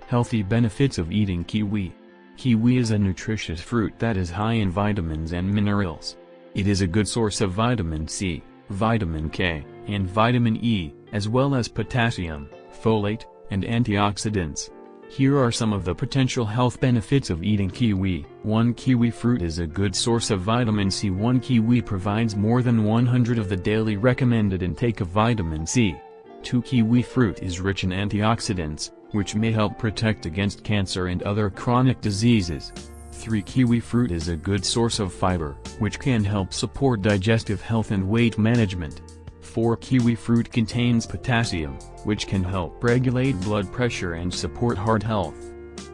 Healthy benefits of eating kiwi. Kiwi is a nutritious fruit that is high in vitamins and minerals. It is a good source of vitamin C, vitamin K, and vitamin E, as well as potassium, folate, and antioxidants. Here are some of the potential health benefits of eating kiwi. 1. Kiwi fruit is a good source of vitamin C. 1 Kiwi provides more than 100 of the daily recommended intake of vitamin C. 2. Kiwi fruit is rich in antioxidants, which may help protect against cancer and other chronic diseases. 3. Kiwi fruit is a good source of fiber, which can help support digestive health and weight management. 4. Kiwi fruit contains potassium, which can help regulate blood pressure and support heart health.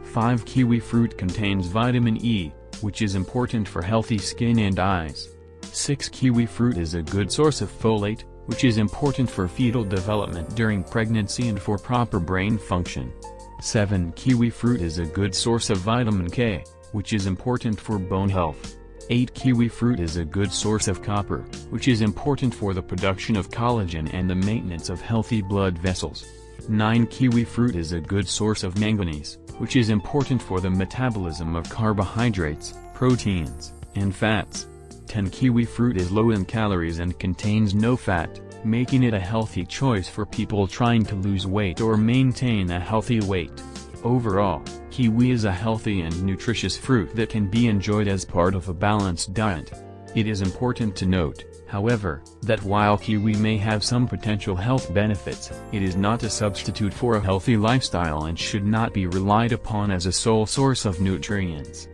5. Kiwi fruit contains vitamin E, which is important for healthy skin and eyes. 6. Kiwi fruit is a good source of folate, which is important for fetal development during pregnancy and for proper brain function. 7. Kiwi fruit is a good source of vitamin K, which is important for bone health. 8. Kiwi fruit is a good source of copper, which is important for the production of collagen and the maintenance of healthy blood vessels. 9. Kiwi fruit is a good source of manganese, which is important for the metabolism of carbohydrates, proteins, and fats. 10. Kiwi fruit is low in calories and contains no fat, making it a healthy choice for people trying to lose weight or maintain a healthy weight. Overall, kiwi is a healthy and nutritious fruit that can be enjoyed as part of a balanced diet. It is important to note, however, that while kiwi may have some potential health benefits, it is not a substitute for a healthy lifestyle and should not be relied upon as a sole source of nutrients.